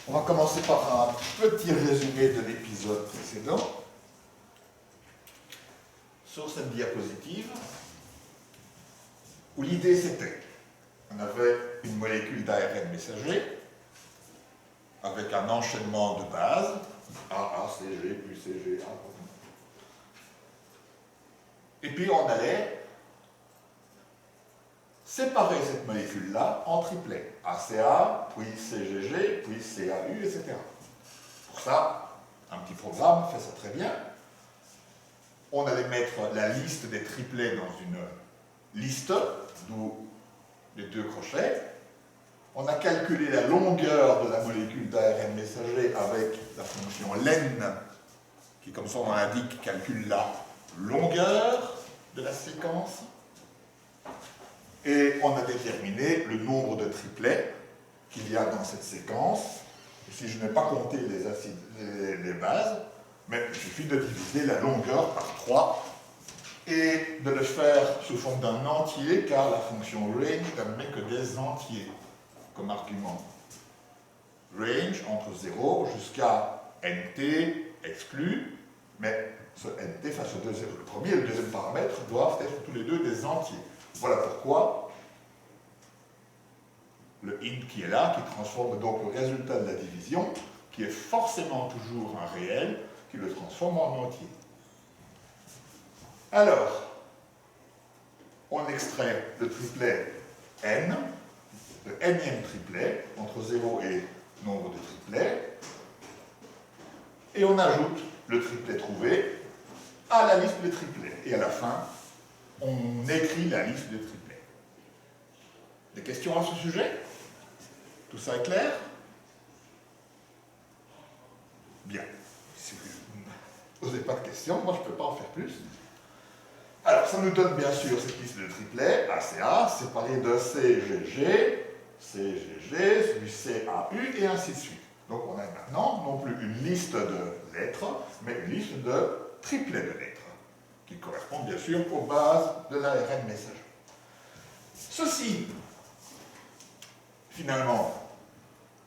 On va commencer par un petit résumé de l'épisode précédent sur cette diapositive où l'idée c'était, on avait une molécule d'ARN messager avec un enchaînement de bases, AA, CG, puis CG, A. Et puis on allait séparer cette molécule-là en triplets, ACA, puis CGG, puis CAU, etc. Pour ça, un petit programme fait ça très bien. On allait mettre la liste des triplets dans une liste, d'où les deux crochets. On a calculé la longueur de la molécule d'ARN messager avec la fonction len, qui, comme son nom l'indique, calcule la longueur de la séquence. Et on a déterminé le nombre de triplets qu'il y a dans cette séquence. Ici, je n'ai pas compté les bases, mais il suffit de diviser la longueur par 3 et de le faire sous forme d'un entier, car la fonction range n'admet que des entiers comme argument. Range entre 0 jusqu'à nt exclu, mais ce nt face au deuxième, le premier et le deuxième paramètre doivent être tous les deux des entiers. Voilà pourquoi le int qui est là, qui transforme donc le résultat de la division, qui est forcément toujours un réel, qui le transforme en entier. Alors, on extrait le triplet n, le nème triplet, entre 0 et nombre de triplets, et on ajoute le triplet trouvé à la liste des triplets. Et à la fin, on écrit la liste des triplets. Des questions à ce sujet? Tout ça est clair? Bien. Si vous n'osez pas de questions, moi je ne peux pas en faire plus. Alors, ça nous donne bien sûr cette liste de triplets, ACA, séparée de CGG, CGG, celui CAU, et ainsi de suite. Donc on a maintenant non plus une liste de lettres, mais une liste de triplets de lettres, qui correspondent bien sûr aux bases de l'ARN messager. Ceci, finalement,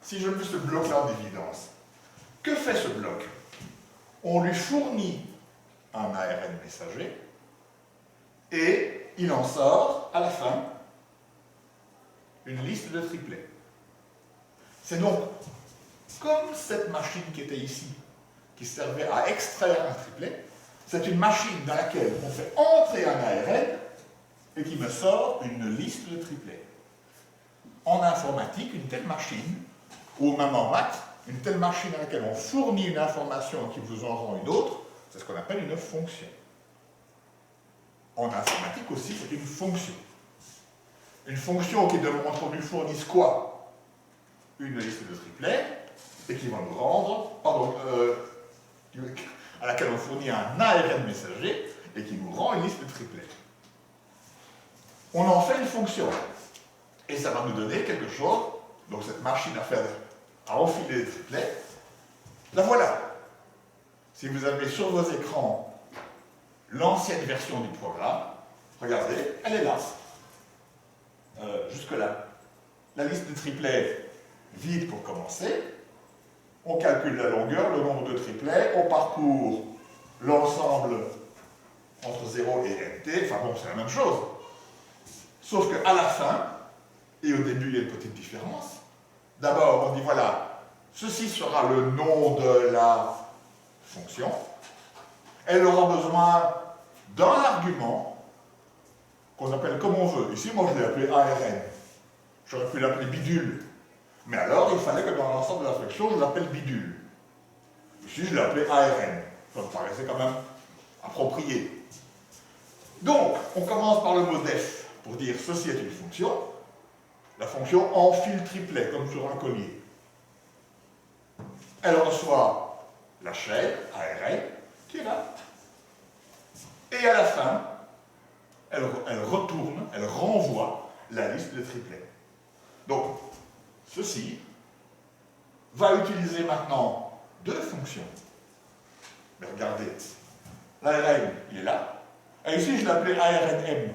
si je mets ce bloc-là en évidence, que fait ce bloc? On lui fournit un ARN messager et il en sort, à la fin, une liste de triplets. C'est donc comme cette machine qui était ici, qui servait à extraire un triplet, c'est une machine dans laquelle on fait entrer un ARN et qui me sort une liste de triplets. En informatique, une telle machine, ou même en maths, une telle machine à laquelle on fournit une information qui vous en rend une autre, c'est ce qu'on appelle une fonction. En informatique aussi, c'est une fonction. Une fonction qui demande qu'on lui fournisse quoi? Une liste de triplets, et qui va nous rendre, à laquelle on fournit un ARN messager, et qui nous rend une liste de triplets. On en fait une fonction, et ça va nous donner quelque chose, donc cette machine à enfiler des triplets, la voilà. Si vous avez sur vos écrans l'ancienne version du programme, regardez, elle est là. Jusque-là. La liste de triplets vide pour commencer. On calcule la longueur, le nombre de triplets, on parcourt l'ensemble entre 0 et nt, enfin bon, c'est la même chose. Sauf qu'à la fin, et au début il y a une petite différence, d'abord on dit voilà, ceci sera le nom de la fonction, elle aura besoin d'un argument qu'on appelle comme on veut. Ici, moi, je l'ai appelé ARN. J'aurais pu l'appeler bidule. Mais alors, il fallait que dans l'ensemble de la fonction, je l'appelle bidule. Ici, je l'ai appelé ARN. Ça me paraissait quand même approprié. Donc, on commence par le mot def pour dire ceci est une fonction. La fonction enfile triplet, comme sur un collier. Elle reçoit la chaîne, ARN, qui est là. Et à la fin, elle retourne, elle renvoie la liste de triplets. Donc, ceci va utiliser maintenant deux fonctions. Mais regardez, l'ARN, il est là. Et ici, je l'appelais ARNM.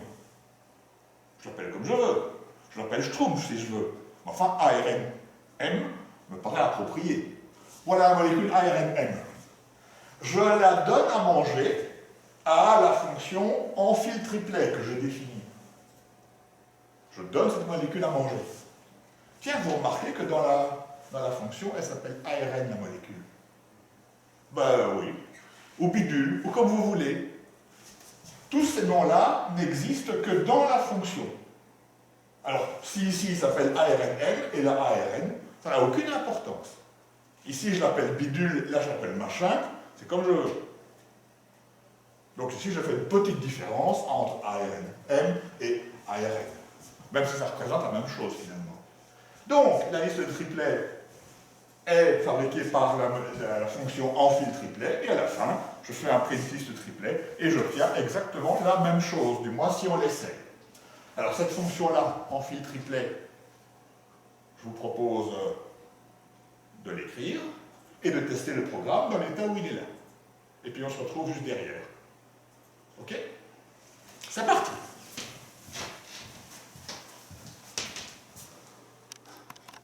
Je l'appelle comme je veux. Je l'appelle Schtroumpf si je veux. Mais enfin, ARNM me paraît approprié. Voilà la molécule ARNM. Je la donne à manger à la fonction en fil triplet que je définis. Je donne cette molécule à manger. Tiens, vous remarquez que dans la fonction, elle s'appelle ARN, la molécule. Ben oui. Ou bidule, ou comme vous voulez. Tous ces noms-là n'existent que dans la fonction. Alors, si ici il s'appelle ARNM et là ARN, ça n'a aucune importance. Ici je l'appelle bidule, là je l'appelle machin, c'est comme je veux. Donc ici je fais une petite différence entre ARNM et ARN. Même si ça représente la même chose finalement. Donc, la liste de triplets est fabriquée par la fonction en fil triplet, et à la fin, je fais un print liste triplet, et j'obtiens exactement la même chose, du moins si on l'essaie. Alors, cette fonction-là, en fil triplet, je vous propose de l'écrire, et de tester le programme dans l'état où il est là. Et puis on se retrouve juste derrière. Ok? C'est parti!